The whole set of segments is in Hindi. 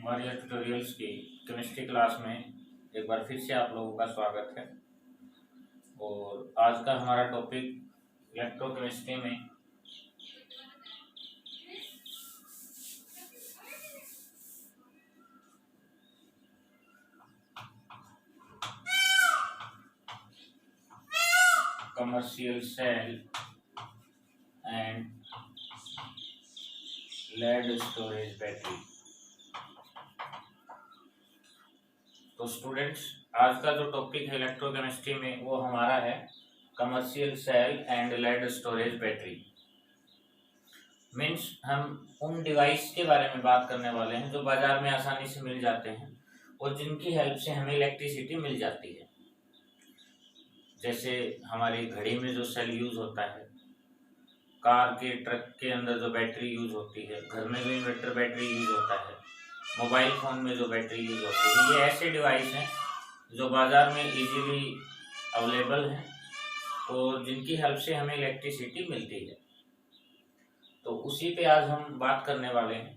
हमारे ट्यूटोरियल्स की केमिस्ट्री क्लास में एक बार फिर से आप लोगों का स्वागत है। और आज का हमारा टॉपिक इलेक्ट्रोकेमिस्ट्री में commercial cell and lead storage battery. तो स्टूडेंट्स, आज का जो टॉपिक है इलेक्ट्रोकेमिस्ट्री में वो हमारा है commercial cell and lead storage battery. Means हम उन डिवाइस के बारे में बात करने वाले हैं जो बाजार में आसानी से मिल जाते हैं और जिनकी हेल्प से हमें इलेक्ट्रिसिटी मिल जाती है। जैसे हमारी घड़ी में जो सेल यूज होता है, कार के ट्रक के अंदर जो बैटरी यूज होती है, घर में जो इन्वर्टर बैटरी यूज होता है, मोबाइल फ़ोन में जो बैटरी यूज होती है, ये ऐसे डिवाइस हैं जो बाज़ार में इजीली अवेलेबल हैं और जिनकी हेल्प से हमें इलेक्ट्रिसिटी मिलती है। तो उसी पे आज हम बात करने वाले हैं।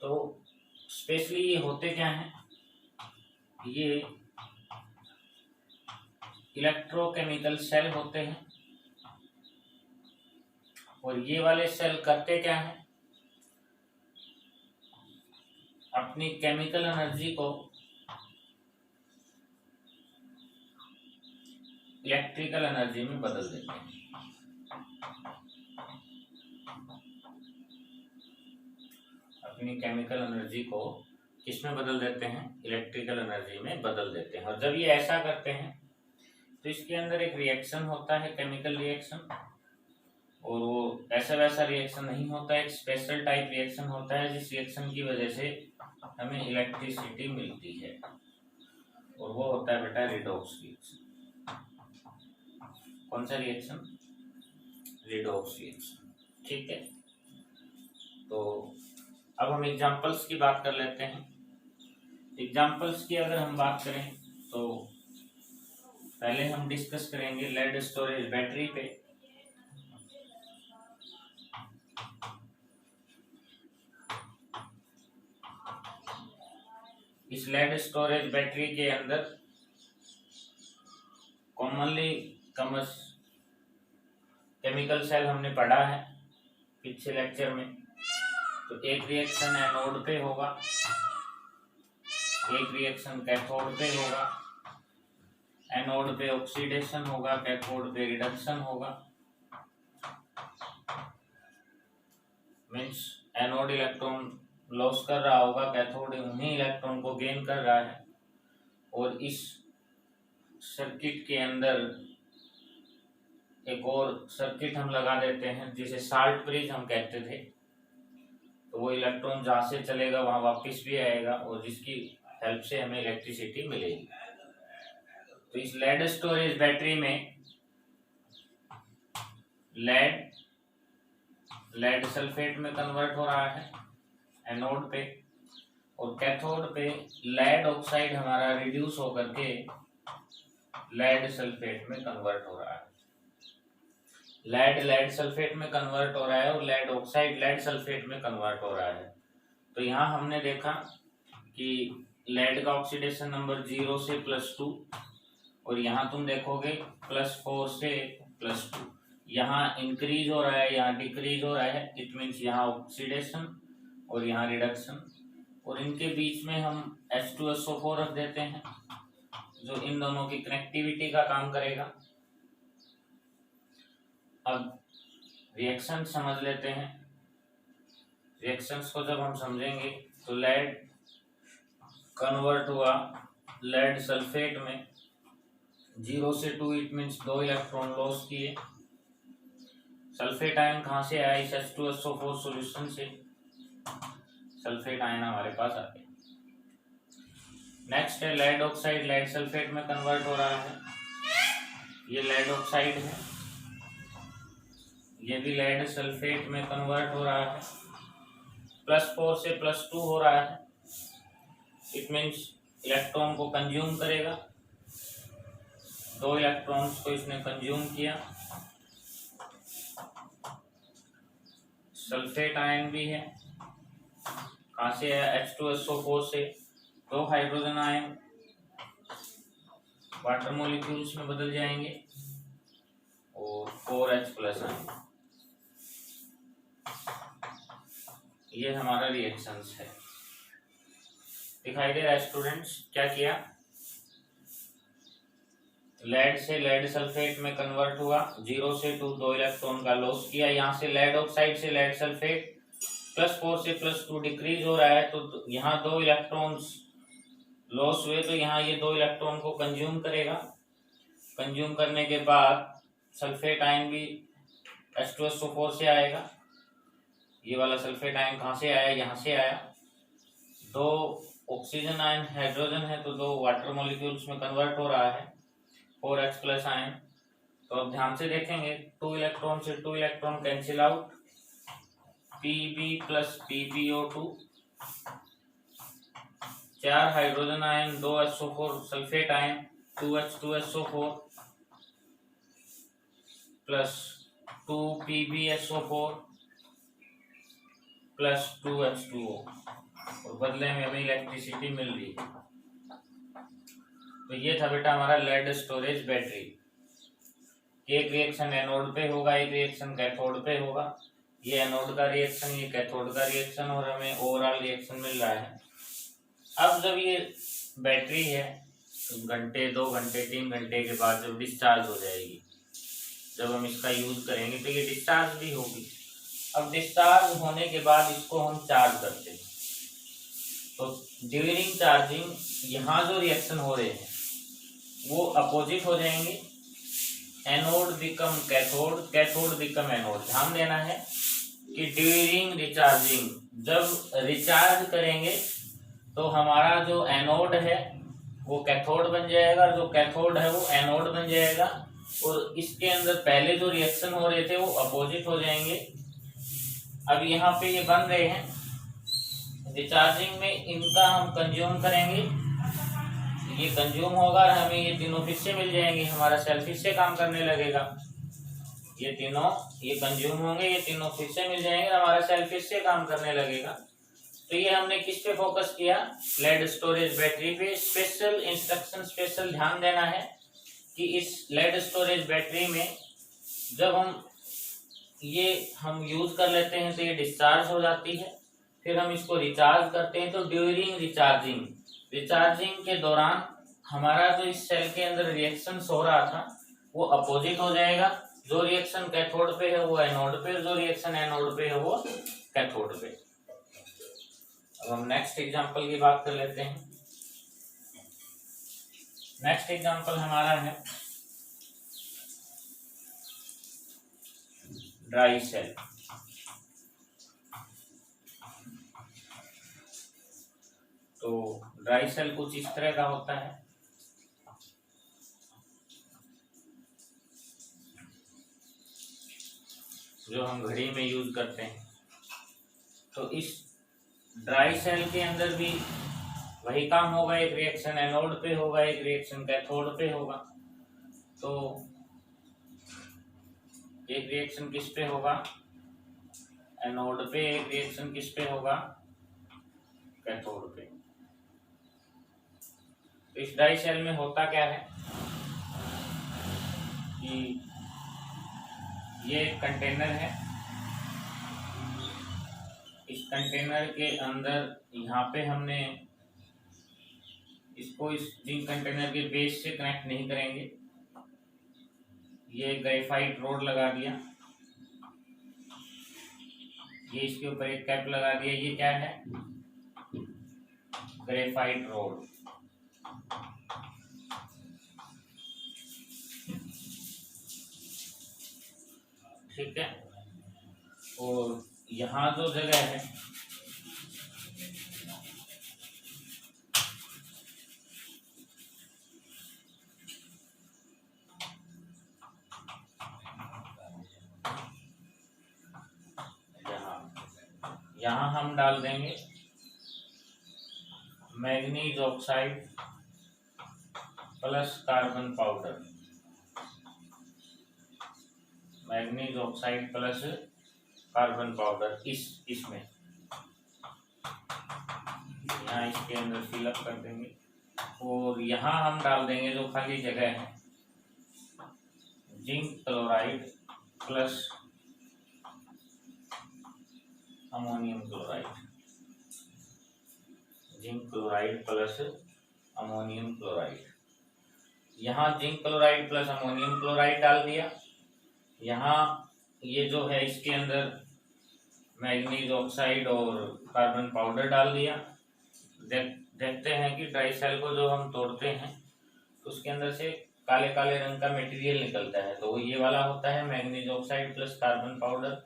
तो स्पेशली ये होते क्या हैं, ये इलेक्ट्रोकेमिकल सेल होते हैं और ये वाले सेल करते क्या हैं, अपनी केमिकल एनर्जी को इलेक्ट्रिकल एनर्जी में बदल देते हैं। अपनी केमिकल एनर्जी को किस में बदल देते हैं? इलेक्ट्रिकल एनर्जी में बदल देते हैं। और जब ये ऐसा करते हैं तो इसके अंदर एक रिएक्शन होता है, केमिकल रिएक्शन, और वो ऐसा वैसा रिएक्शन नहीं होता है, एक स्पेशल टाइप रिएक्शन होता है जिस रिएक्शन की वजह से हमें इलेक्ट्रिसिटी मिलती है, और वो होता है बेटा रिडॉक्स रिएक्शन। कौन सा रिएक्शन? Redox reaction. ठीक है, तो अब हम एग्जांपल्स की बात कर लेते हैं। एग्जांपल्स की अगर हम बात करें तो पहले हम डिस्कस करेंगे लेड स्टोरेज बैटरी पे। इस लेड स्टोरेज बैटरी के अंदर कॉमनली केमिकल सेल हमने पढ़ा है पिछले लेक्चर में। तो एक रिएक्शन एनोड पे होगा, एक रिएक्शन कैथोड पे होगा। एनोड पे ऑक्सीडेशन होगा, कैथोड पे रिडक्शन होगा। मीन्स एनोड इलेक्ट्रॉन लॉस कर रहा होगा, कैथोड उन्हीं इलेक्ट्रॉन को गेन कर रहा है। और इस सर्किट के अंदर एक और सर्किट हम लगा देते हैं जिसे साल्ट ब्रिज हम कहते थे। तो वो इलेक्ट्रॉन जहाँ से चलेगा वहाँ वापस भी आएगा और जिसकी हेल्प से हमें इलेक्ट्रिसिटी मिलेगी। तो इस लेड स्टोरेज बैटरी में लेड सल्फेट में कन्वर्ट हो रहा है एनोड पे, और कैथोड पे लेड ऑक्साइड हमारा रिड्यूस होकर के लेड सल्फेट में कन्वर्ट हो रहा है। लेड सल्फेट में कन्वर्ट हो रहा है और लेड ऑक्साइड लेड सल्फेट में कन्वर्ट हो रहा है। तो यहाँ हमने देखा कि लेड का ऑक्सीडेशन नंबर 0 से +2, और यहाँ तुम देखोगे +4 से +2। यहाँ इंक्रीज हो रहा है, यहाँ डिक्रीज हो रहा है। इट मीन्स यहाँ ऑक्सीडेशन और यहाँ रिडक्शन। और इनके बीच में हम H2SO4 रख देते हैं जो इन दोनों की कनेक्टिविटी का काम करेगा। अब रिएक्शन समझ लेते हैं। रिएक्शंस को जब हम समझेंगे तो लेड कन्वर्ट हुआ लेड सल्फेट में 0 से 2, इट मीन्स 2 इलेक्ट्रॉन लॉस किए। सल्फेट आयन कहाँ से आया? इस H2SO4 सॉल्यूशन से सल्फेट आयन हमारे पास आ गए। नेक्स्ट है लेड ऑक्साइड लेड सल्फेट में कन्वर्ट हो रहा है। ये लेड ऑक्साइड है, ये भी लेड सल्फेट में कन्वर्ट हो रहा है। +4 से +2 हो रहा है। इट मीन्स इलेक्ट्रॉन को कंज्यूम करेगा। 2 इलेक्ट्रॉन्स को इसने कंज्यूम किया। सल्फेट आयन भी है, कहाँ से आया, H2SO4 से। 2 हाइड्रोजन आयन वाटर मॉलिक्यूल्स में बदल जाएंगे और 4H प्लस आएंगे। ये हमारा रिएक्शंस है। दिखाई दे रहा है स्टूडेंट्स? क्या किया, लेड से लेड सल्फेट में कन्वर्ट हुआ, 0 से 2 2 इलेक्ट्रॉन का लॉस किया। यहाँ से लेड ऑक्साइड से लेड सल्फेट +4 से +2 डिक्रीज हो रहा है, तो यहाँ 2 इलेक्ट्रॉन्स लॉस हुए, तो यहाँ ये 2 इलेक्ट्रॉन को कंज्यूम करेगा। कंज्यूम करने के बाद सल्फेट आयन भी H2SO4 से आएगा। ये वाला सल्फेट आयन कहाँ से आया, यहाँ से आया। 2 ऑक्सीजन आयन हाइड्रोजन है, तो 2 वाटर मॉलिक्यूल्स में कन्वर्ट हो रहा है, 4H प्लस आयन। तो अब ध्यान से देखेंगे, 2 इलेक्ट्रॉन से 2 electron cancel out, Pb plus PbO2। 4 hydrogen ion, 2 SO4 sulphate ion, 2H2SO4 plus 2 PbSO4 plus 2H2O, और बदले में हमें इलेक्ट्रिसिटी मिल रही है। तो ये था बेटा हमारा लेड स्टोरेज बैटरी। एक रिएक्शन एनोड पे होगा, एक रिएक्शन कैथोड पे होगा। ये एनोड का रिएक्शन, ये कैथोड का रिएक्शन, और हमें ओवरऑल रिएक्शन मिल रहा है। अब जब ये बैटरी है, तो घंटे 2 घंटे 3 घंटे के बाद जब डिस्चार्ज हो जाएगी, जब हम इसका यूज करेंगे तो ये डिस्चार्ज भी होगी। अब डिस्चार्ज होने के बाद इसको हम चार्ज करते हैं, तो ड्यूरिंग चार्जिंग यहाँ जो रिएक्शन हो रहे हैं वो अपोजिट हो जाएंगे। Anode become cathode, cathode become anode. ध्यान देना है कि ड्यूरिंग रिचार्जिंग, जब रिचार्ज करेंगे तो हमारा जो एनोड है वो कैथोड बन जाएगा, और जो कैथोड है वो एनोड बन जाएगा, और इसके अंदर पहले जो रिएक्शन हो रहे थे वो अपोजिट हो जाएंगे। अब यहाँ पे ये बन रहे हैं, रिचार्जिंग में इनका हम कंज्यूम करेंगे, ये कंज्यूम होगा और हमें ये तीनों फिर से मिल जाएंगे, हमारा सेल फिर से काम करने लगेगा। ये तीनों ये कंज्यूम होंगे, ये तीनों फिर से मिल जाएंगे, हमारा सेल फिर से काम करने लगेगा। तो ये हमने किस पे फोकस किया, लेड स्टोरेज बैटरी पे। स्पेशल इंस्ट्रक्शन, स्पेशल ध्यान देना है कि इस लेड स्टोरेज बैटरी में जब हम यूज कर लेते हैं तो ये डिस्चार्ज हो जाती है, फिर हम इसको रिचार्ज करते हैं। तो ड्यूरिंग रिचार्जिंग, रिचार्जिंग के दौरान हमारा जो इस सेल के अंदर रिएक्शन हो रहा था वो अपोजिट हो जाएगा। जो रिएक्शन कैथोड पे है वो एनोड पे, जो रिएक्शन एनोड पे है वो कैथोड पे। अब हम नेक्स्ट एग्जांपल की बात कर लेते हैं। नेक्स्ट एग्जांपल हमारा है ड्राई सेल। तो ड्राई सेल कुछ इस तरह का होता है। जो हम घड़ी में यूज करते हैं। तो इस ड्राई सेल के अंदर भी वही काम होगा, एक रिएक्शन एनोड पे होगा, एक रिएक्शन कैथोड पे होगा। तो एक रिएक्शन किस पे होगा, एनोड पे, एक रिएक्शन किस पे होगा, कैथोड पे। तो इस ड्राई सेल में होता क्या है कि ये एक कंटेनर है, इस कंटेनर के अंदर यहाँ पे हमने इसको इस जिंक कंटेनर के बेस से कनेक्ट नहीं करेंगे, ये ग्रेफाइट रोड लगा दिया, ये इसके ऊपर एक कैप लगा दिया। ये क्या है, ग्रेफाइट रोड। ठीक है, और यहाँ जो जगह है यहाँ हम डाल देंगे manganese oxide plus carbon powder, manganese oxide plus carbon powder इसमें। यहाँ इसके अंदर फिलअप कर देंगे और यहाँ हम डाल देंगे जो खाली जगह है zinc chloride plus ammonium chloride, zinc chloride plus ammonium chloride. यहाँ zinc chloride plus ammonium chloride डाल दिया। यहाँ ये जो है इसके अंदर मैग्नीज ऑक्साइड और कार्बन पाउडर डाल दिया। देखते हैं कि ड्राई सेल को जो हम तोड़ते हैं तो उसके अंदर से काले काले रंग का मटेरियल निकलता है, तो वो ये वाला होता है manganese oxide plus carbon powder.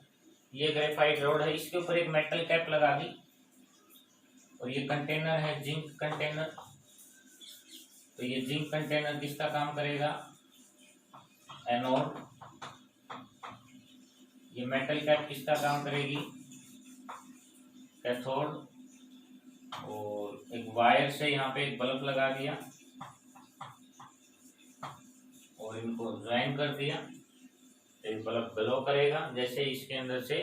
ये ग्रेफाइट रोड है, इसके ऊपर एक मेटल कैप लगा दी और ये कंटेनर है जिंक कंटेनर। तो ये जिंक कंटेनर किसका काम करेगा? एनोड। ये मेटल कैप किसका काम करेगी? कैथोड। और एक वायर से यहाँ पे एक बल्ब लगा दिया और इनको ज्वाइन कर दिया। एक बल्ब ग्लो करेगा जैसे इसके अंदर से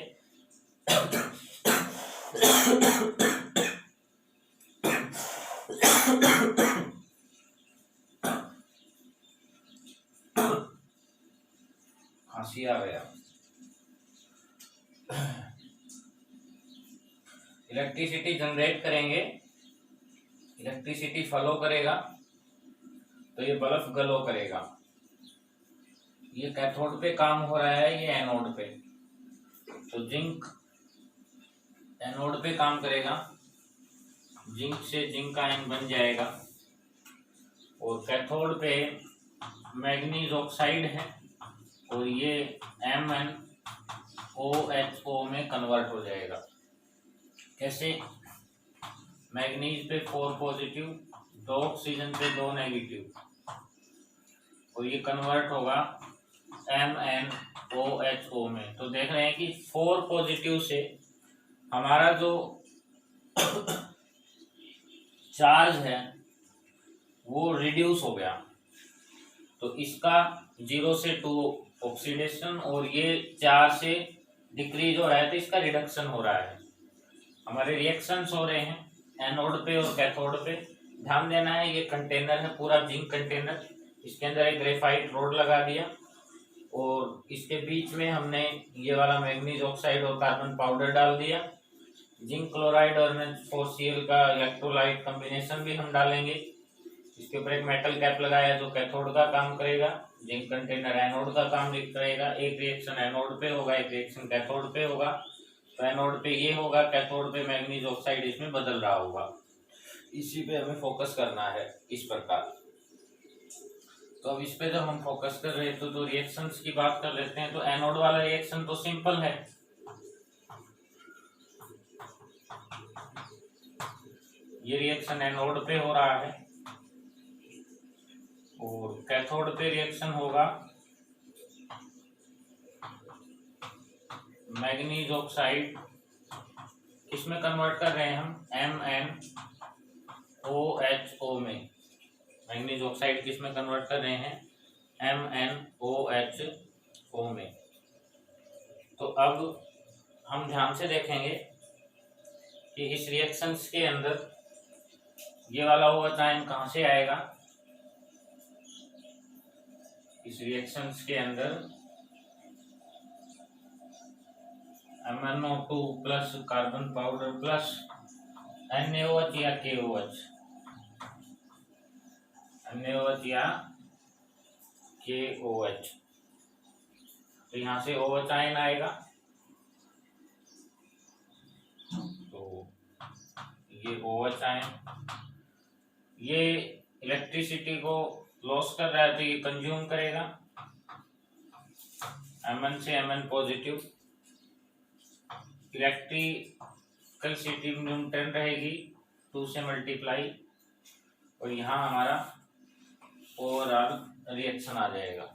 खांसी आ गया। इलेक्ट्रिसिटी जनरेट करेंगे, इलेक्ट्रिसिटी फ्लो करेगा तो ये बल्ब ग्लो करेगा। ये कैथोड पे काम हो रहा है, ये एनोड पे। तो जिंक एनोड पे काम करेगा, जिंक से जिंक आयन बन जाएगा। और कैथोड पे मैग्नीज ऑक्साइड है और ये MnOHO में कन्वर्ट हो जाएगा। कैसे? मैग्नीज पे 4 पॉजिटिव, 2 ऑक्सीजन पे 2 नेगेटिव और ये कन्वर्ट होगा MnOHO में। तो देख रहे हैं कि 4 पॉजिटिव से हमारा जो चार्ज है वो रिड्यूस हो गया। तो इसका 0 से 2 ऑक्सीडेशन और ये 4 से डिक्रीज हो रहा है, तो इसका रिडक्शन हो रहा है। हमारे रिएक्शंस हो रहे हैं एनोड पे और कैथोड पे। ध्यान देना है ये कंटेनर है पूरा जिंक कंटेनर, इसके अंदर एक ग्रेफाइट रोड लगा दिया और इसके बीच में हमने ये वाला मैग्नीज ऑक्साइड और कार्बन पाउडर डाल दिया। जिंक क्लोराइड और NH4Cl का इलेक्ट्रोलाइट कॉम्बिनेशन भी हम डालेंगे। इसके ऊपर एक मेटल कैप लगाया जो कैथोड का काम करेगा, जिंक कंटेनर एनोड का काम करेगा। एक रिएक्शन एनोड पे होगा, एक रिएक्शन कैथोड पे होगा। तो एनोड पे ये होगा, कैथोड पे मैग्नीज ऑक्साइड इसमें बदल रहा होगा। इसी पे हमें फोकस करना है इस प्रकार। तो अब इस पे जब हम फोकस कर रहे हैं तो रिएक्शंस की बात कर लेते हैं। तो एनोड वाला रिएक्शन तो सिंपल है, ये रिएक्शन एनोड पे हो रहा है और कैथोड पे रिएक्शन होगा मैग्नीज ऑक्साइड किसमें कन्वर्ट कर रहे हैं हम? MnOHO में। मैग्नीज ऑक्साइड किसमें कन्वर्ट कर रहे हैं? MnOHO में। तो अब हम ध्यान से देखेंगे कि इस रिएक्शंस के अंदर ये वाला OH आयन कहाँ से आएगा? इस रिएक्शंस के अंदर MnO2 plus carbon powder plus NaOH या KOH, NaOH या KOH। तो यहाँ से OH आयन आएगा, तो ये OH आयन ये इलेक्ट्रिसिटी को लॉस कर रहा है तो ये कंज्यूम करेगा। Mn से Mn positive, electrical city neutron रहेगी 2 से मल्टीप्लाई और यहाँ हमारा ओवरऑल रिएक्शन आ जाएगा।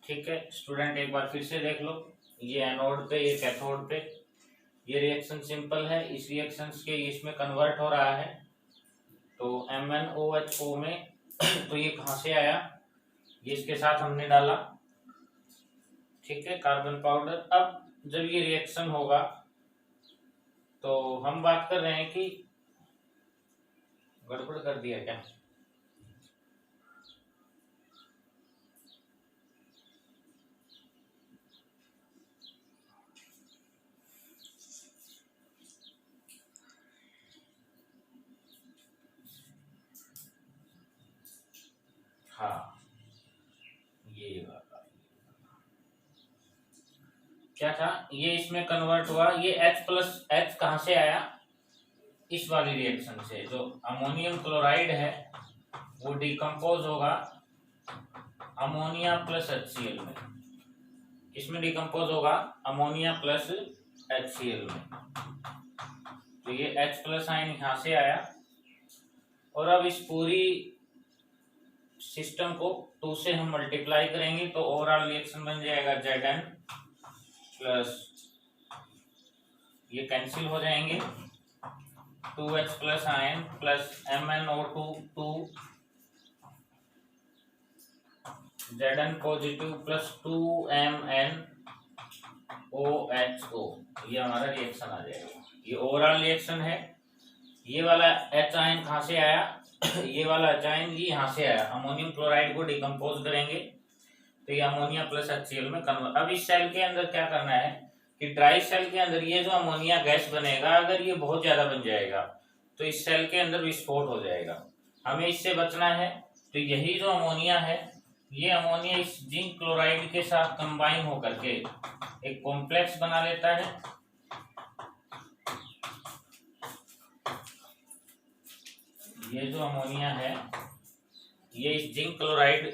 ठीक है स्टूडेंट, एक बार फिर से देख लो, ये एनोड पे ये कैथोड पे, ये रिएक्शन सिंपल है। इस रिएक्शन के इसमें कन्वर्ट हो रहा है तो MnOHO में। तो ये कहाँ से आया? ये इसके साथ हमने डाला, ठीक है, कार्बन पाउडर। अब जब ये रिएक्शन होगा तो हम बात कर रहे हैं कि गड़बड़ कर दिया क्या? हाँ, ये वाला क्या था, ये इसमें कन्वर्ट हुआ, ये H प्लस H कहाँ से आया? इस वाली रिएक्शन से। जो अमोनियम क्लोराइड है वो डिकम्पोज होगा अमोनिया प्लस HCl में। इसमें डिकम्पोज होगा अमोनिया प्लस HCl में। तो ये H प्लस आयन यहां से आया, और अब इस पूरी सिस्टम को 2 से हम मल्टीप्लाई करेंगे तो ओवरऑल रिएक्शन बन जाएगा Zn प्लस, ये कैंसिल हो जाएंगे, 2H plus ion plus MnO2 2 Zn positive plus 2MnOHO, ये हमारा रिएक्शन आ जाएगा। ये ओवरऑल रिएक्शन है। ये वाला H आयन कहाँ से आया? ये वाला H आयन ये यहाँ से आया, अमोनियम क्लोराइड को डिकम्पोज करेंगे तो ये अमोनिया प्लस HCl में कन्वर्ट। अब इस सेल के अंदर क्या करना है कि ड्राई सेल के अंदर ये जो अमोनिया गैस बनेगा, अगर ये बहुत ज्यादा बन जाएगा तो इस सेल के अंदर विस्फोट हो जाएगा। हमें इससे बचना है। तो यही जो अमोनिया है, ये अमोनिया इस जिंक क्लोराइड के साथ कंबाइन होकर के एक कॉम्प्लेक्स बना लेता है। ये जो अमोनिया है ये इस जिंक क्लोराइड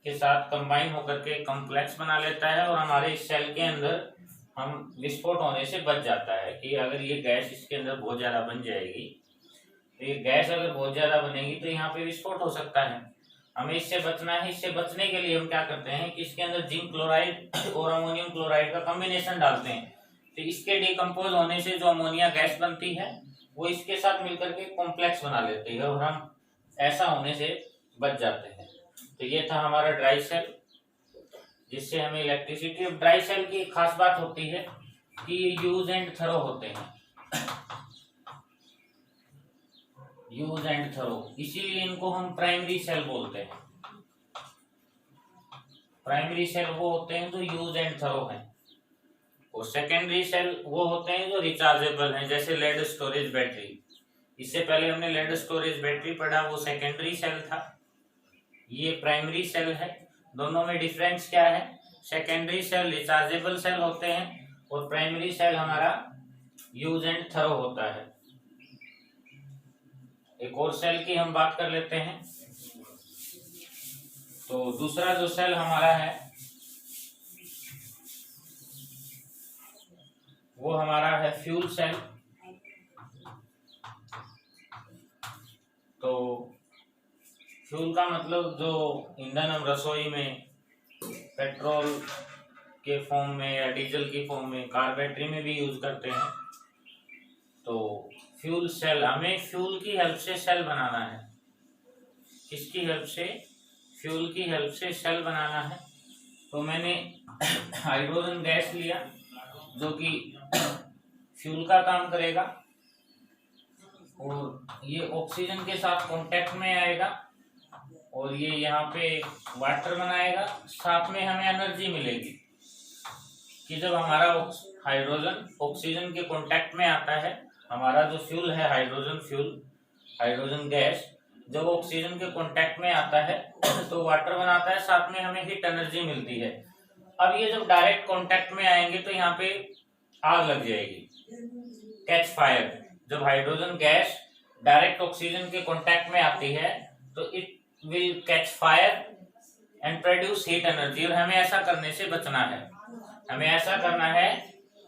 के साथ कंबाइन होकर के कॉम्प्लेक्स बना लेता है, और हमारे इस सेल के अंदर हम विस्फोट होने से बच जाता है। कि अगर ये गैस इसके अंदर बहुत ज्यादा बन जाएगी, तो ये गैस अगर बहुत ज्यादा बनेगी तो यहाँ पे विस्फोट हो सकता है। हमें इससे बचना है। इससे बचने के लिए हम क्या करते हैं कि इसके अंदर जिंक क्लोराइड और अमोनियम क्लोराइड का कॉम्बिनेशन डालते हैं। तो इसके डिकम्पोज होने से जो अमोनिया गैस बनती है वो इसके साथ मिलकर के कॉम्प्लेक्स बना लेती है, और हम ऐसा होने से बच जाते हैं। तो ये था हमारा ड्राई सेल, जिससे हमें इलेक्ट्रिसिटी। अब ड्राई सेल की एक खास बात होती है कि यूज एंड थ्रो होते हैं, यूज एंड थ्रो, इसीलिए इनको हम प्राइमरी सेल बोलते हैं। प्राइमरी सेल वो होते हैं जो यूज एंड थ्रो हैं, और सेकेंडरी सेल वो होते हैं जो रिचार्जेबल हैं, जैसे लेड स्टोरेज बैटरी। इससे पहले हमने लेड स्टोरेज बैटरी पढ़ा, वो सेकेंडरी सेल था, ये प्राइमरी सेल है। दोनों में डिफरेंस क्या है? सेकेंडरी सेल रिचार्जेबल सेल होते हैं, और प्राइमरी सेल हमारा यूज एंड थ्रो होता है। एक और सेल की हम बात कर लेते हैं। तो दूसरा जो सेल हमारा है वो हमारा है फ्यूल सेल। तो फ्यूल का मतलब जो ईंधन हम रसोई में पेट्रोल के फॉर्म में या डीजल की फॉर्म में, कार बैटरी में भी यूज करते हैं। तो फ्यूल सेल, हमें फ्यूल की हेल्प से सेल बनाना है। किसकी हेल्प से? फ्यूल की हेल्प से सेल बनाना है। तो मैंने हाइड्रोजन गैस लिया जो कि फ्यूल का काम करेगा, और ये ऑक्सीजन के साथ कांटेक्ट में आएगा, और ये यहाँ पे वाटर बनाएगा। साथ में हमें एनर्जी मिलेगी कि जब हमारा हाइड्रोजन ऑक्सीजन के कांटेक्ट में आता है, हमारा जो फ्यूल है हाइड्रोजन फ्यूल, हाइड्रोजन गैस जब ऑक्सीजन के कांटेक्ट में आता है तो वाटर बनाता है, साथ में हमें हीट एनर्जी मिलती है। अब ये जब डायरेक्ट कांटेक्ट में आएंगे तो यहाँ पे आग लग जाएगी, कैच फायर। जब हाइड्रोजन गैस डायरेक्ट ऑक्सीजन के कांटेक्ट में आती है तो it will catch fire and produce heat energy, और हमें ऐसा करने से बचना है। हमें ऐसा करना है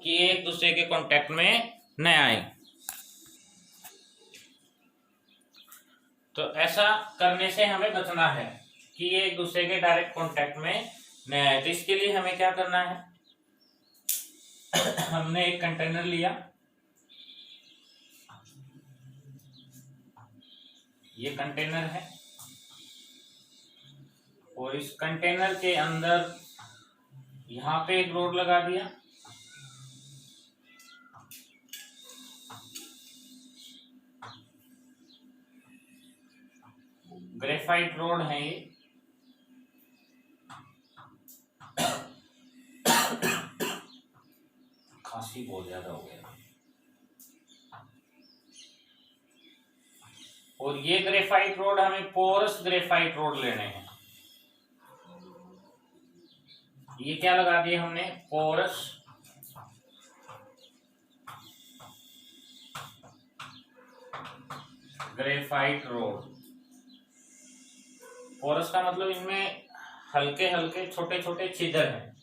कि एक दूसरे के कांटेक्ट में न आए। तो ऐसा करने से हमें बचना है कि ये एक दूसरे के डायरेक्ट कांटेक्ट में न आए। तो इसके लिए हमें क्या करना है हमने एक कंटेनर लिया, ये कंटेनर है, और इस कंटेनर के अंदर यहाँ पे एक रोड लगा दिया, ग्रेफाइट रोड है ये। खांसी बहुत ज्यादा हो गया। और ये ग्रेफाइट रोड हमें पोरस ग्रेफाइट रोड लेने हैं। ये क्या लगा दिया हमने, पोरस ग्रेफाइट रोड। पोरस का मतलब इनमें हल्के हल्के छोटे छोटे छिद्र हैं,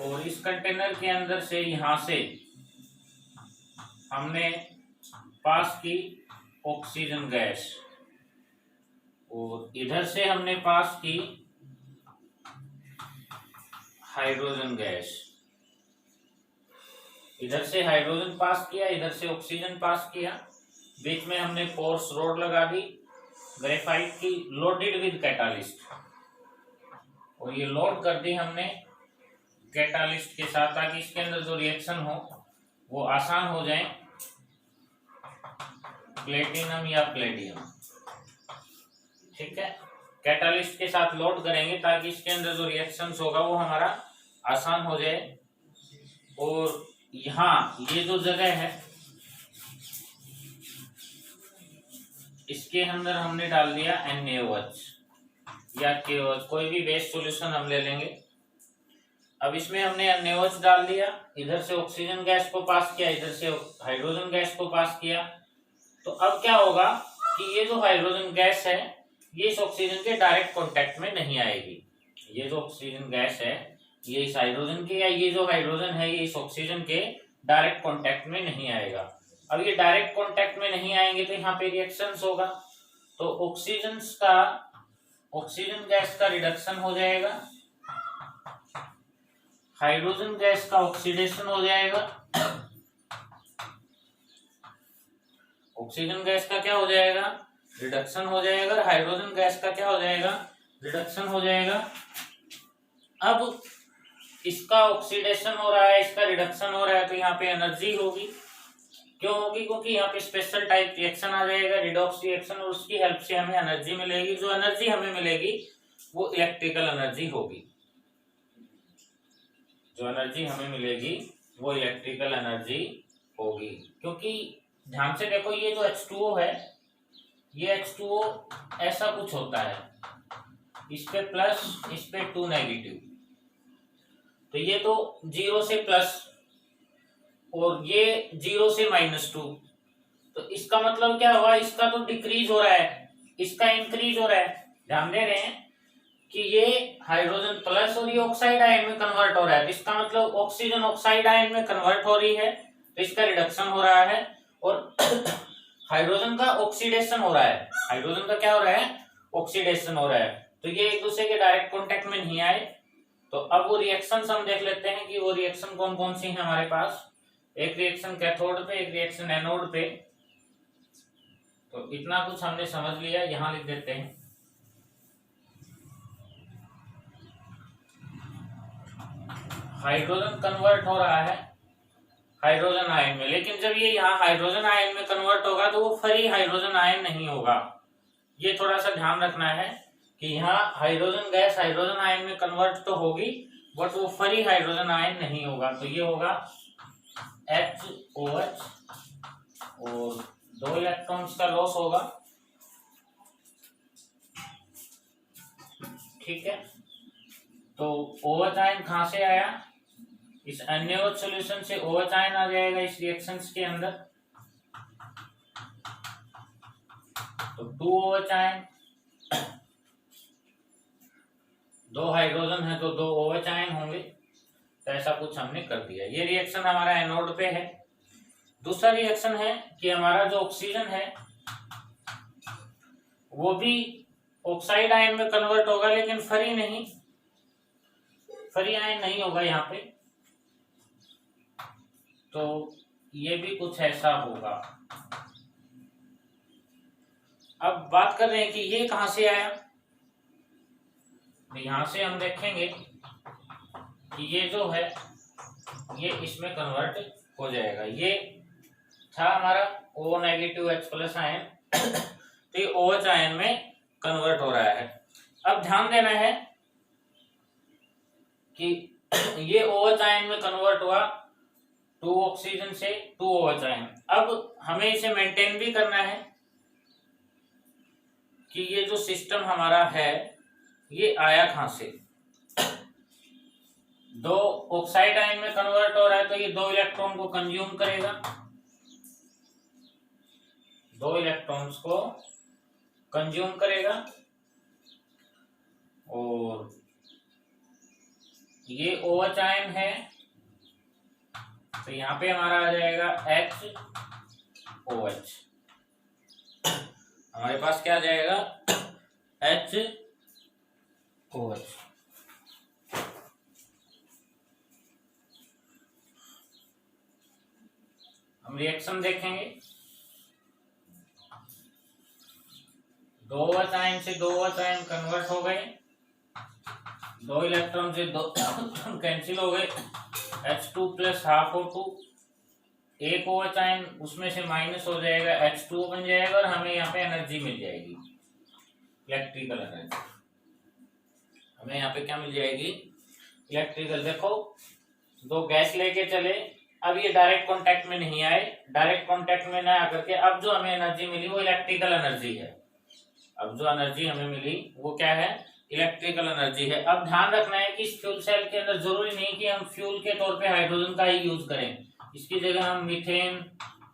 और इस कंटेनर के अंदर से यहां से हमने पास की ऑक्सीजन गैस, और इधर से हमने पास की हाइड्रोजन गैस। इधर से हाइड्रोजन पास किया, इधर से ऑक्सीजन पास किया, बीच में हमने पोरस रोड लगा दी ग्रेफाइट की, लोडेड विद कैटालिस्ट। और ये लोड कर दी हमने कैटालिस्ट के साथ, ताकि इसके अंदर जो रिएक्शन हो वो आसान हो जाए, प्लेटिनम या प्लेडियम। ठीक है, कैटालिस्ट के साथ लोड करेंगे ताकि इसके अंदर जो रिएक्शंस होगा वो हमारा आसान हो जाए। और यहाँ ये जो जगह है इसके अंदर हमने डाल दिया NaOH या KOH, कोई भी बेस सॉल्यूशन हम ले लेंगे। अब इसमें हमने NaOH डाल दिया, इधर से ऑक्सीजन गैस को पास किया, इधर से हाइड्रोजन गैस को पास किया। तो अब क्या होगा कि ये जो हाइड्रोजन गैस है ये इस ऑक्सीजन के डायरेक्ट कांटेक्ट में नहीं आएगी। ये जो ऑक्सीजन गैस है ये इस हाइड्रोजन के, या ये जो हाइड्रोजन है ये इस ऑक्सीजन के डायरेक्ट कांटेक्ट में नहीं आएगा। अब ये डायरेक्ट कांटेक्ट में नहीं आएंगे तो यहाँ पे रिएक्शंस होगा, तो ऑक्सीजन गैस का रिडक्शन हो जाएगा, हाइड्रोजन गैस का ऑक्सीडेशन हो जाएगा। ऑक्सीजन गैस का क्या हो जाएगा, रिडक्शन हो जाएगा, और हाइड्रोजन गैस का क्या हो जाएगा, रिडक्शन हो जाएगा। अब इसका ऑक्सीडेशन हो रहा है, इसका रिडक्शन हो रहा है, तो यहाँ पे एनर्जी होगी। क्यों होगी, क्योंकि यहाँ पे स्पेशल टाइप रिएक्शन आ जाएगा, रिडॉक्स रिएक्शन, और उसकी हेल्प से हमें एनर्जी मिलेगी। जो एनर्जी हमें मिलेगी वो इलेक्ट्रिकल एनर्जी होगी। जो एनर्जी हमें मिलेगी वो इलेक्ट्रिकल एनर्जी होगी। क्योंकि ध्यान से देखो, ये जो H2O है, ये H2O ऐसा कुछ होता है, इस पे प्लस, इस पे 2 नेगेटिव, तो ये तो 0 से प्लस और ये 0 से -2, तो इसका मतलब क्या हुआ, इसका तो डिक्रीज हो रहा है, इसका इंक्रीज हो रहा है। ध्यान दे रहे हैं कि ये हाइड्रोजन प्लस और ये ऑक्साइड आयन में कन्वर्ट हो रहा है, तो इसका मतलब ऑक्सीजन ऑक्साइड आयन में कन्वर्ट हो रही है, तो इसका रिडक्शन हो रहा है। और हाइड्रोजन का ऑक्सीडेशन हो रहा है, हाइड्रोजन का क्या हो रहा है, ऑक्सीडेशन हो रहा है, तो ये एक दूसरे के डायरेक्ट कांटेक्ट में नहीं आए। तो अब वो रिएक्शंस हम देख लेते हैं कि वो रिएक्शन कौन कौन सी है हमारे पास। एक रिएक्शन कैथोड पे, एक रिएक्शन एनोड पे। तो इतना कुछ हमने समझ लिया, यहां लिख देते हैं। हाइड्रोजन कन्वर्ट हो रहा है हाइड्रोजन आयन में, लेकिन जब ये यहाँ हाइड्रोजन आयन में कन्वर्ट होगा तो वो फ्री हाइड्रोजन आयन नहीं होगा। ये थोड़ा सा ध्यान रखना है कि यहाँ हाइड्रोजन गैस हाइड्रोजन आयन में कन्वर्ट तो होगी, बट वो फ्री हाइड्रोजन आयन नहीं होगा। तो ये होगा HOH और 2 इलेक्ट्रॉन्स का लॉस होगा। ठीक है, तो OH आयन कहां से आया, इस NaOH सॉल्यूशन से OH आयन आ जाएगा इस रिएक्शंस के अंदर, तो 2 OH आयन, 2 हाइड्रोजन है तो 2 OH आयन होंगे। तो ऐसा कुछ हमने कर दिया। ये रिएक्शन हमारा एनोड पे है। दूसरा रिएक्शन है कि हमारा जो ऑक्सीजन है वो भी ऑक्साइड आयन में कन्वर्ट होगा, लेकिन फ्री नहीं, फ्री आयन नहीं होगा यहाँ पे। तो ये भी कुछ ऐसा होगा। अब बात कर रहे हैं कि ये कहां से आया। यहां से हम देखेंगे कि ये जो है ये इसमें कन्वर्ट हो जाएगा। ये था हमारा O negative H plus ion, तो ये OH आयन में कन्वर्ट हो रहा है। अब ध्यान देना है कि ये OH आयन में कन्वर्ट हुआ 2 ऑक्सीजन से 2 OH आयन। अब हमें इसे मेंटेन भी करना है कि ये जो सिस्टम हमारा है ये आया कहां से, 2 ऑक्साइड आयन में कन्वर्ट हो रहा है, तो ये 2 इलेक्ट्रॉन को कंज्यूम करेगा, 2 इलेक्ट्रॉन्स को कंज्यूम करेगा, और ये OH आयन है तो यहाँ पे हमारा आ जाएगा HOH। हमारे पास क्या आ जाएगा, HOH। हम रिएक्शन देखेंगे, 2 OH आयन से 2 OH आयन कन्वर्ट हो गए, 2 इलेक्ट्रॉन से 2 कैंसिल हो गए, H2 plus half O2, 1 OH ion उसमें से माइनस हो जाएगा, H2O बन जाएगा और हमें यहाँ पे एनर्जी मिल जाएगी, इलेक्ट्रिकल एनर्जी। हमें यहाँ पे क्या मिल जाएगी, इलेक्ट्रिकल। देखो 2 गैस लेके चले, अब ये डायरेक्ट कांटेक्ट में नहीं आए, डायरेक्ट कांटेक्ट में ना आकर के अब जो हमें एनर्जी मिली वो इलेक्ट्रिकल एनर्जी है। अब जो एनर्जी हमें मिली वो क्या है, इलेक्ट्रिकल एनर्जी है। अब ध्यान रखना है कि इस फ्यूल सेल के अंदर जरूरी नहीं कि हम फ्यूल के तौर पे हाइड्रोजन का ही यूज करें, इसकी जगह हम मीथेन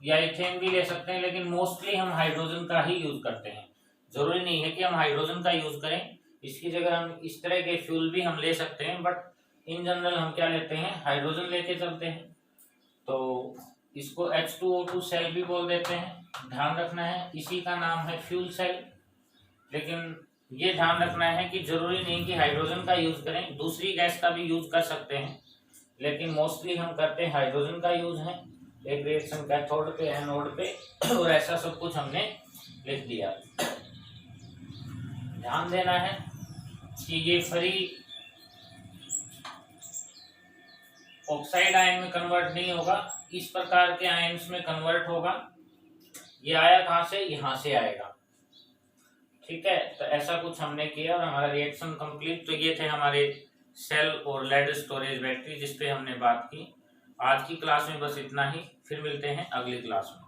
या इथेन भी ले सकते हैं, लेकिन मोस्टली हम हाइड्रोजन का ही यूज करते हैं। जरूरी नहीं है कि हम हाइड्रोजन का यूज करें, इसकी जगह हम इस तरह के फ्यूल भी हम ले सकते हैं, बट इन जनरल हम क्या लेते हैं, हाइड्रोजन लेके चलते हैं। तो इसको H2O2 सेल भी बोल देते हैं। ध्यान रखना है इसी का नाम है फ्यूल सेल, लेकिन ये ध्यान रखना है कि जरूरी नहीं कि हाइड्रोजन का यूज करें, दूसरी गैस का भी यूज कर सकते हैं, लेकिन मोस्टली हम करते हैं हाइड्रोजन का यूज है। एक रिएक्शन कैथोड पे, एनोड पे, और ऐसा सब कुछ हमने लिख दिया। ध्यान देना है कि ये फ्री ऑक्साइड आयन में कन्वर्ट नहीं होगा, इस प्रकार के आयन्स में कन्वर्ट होगा। ये आया कहां से, यहां से आएगा। ठीक है, तो ऐसा कुछ हमने किया और हमारा रिएक्शन कंप्लीट। तो ये थे हमारे सेल और लेड स्टोरेज बैटरी जिसपे हमने बात की। आज की क्लास में बस इतना ही, फिर मिलते हैं अगली क्लास में।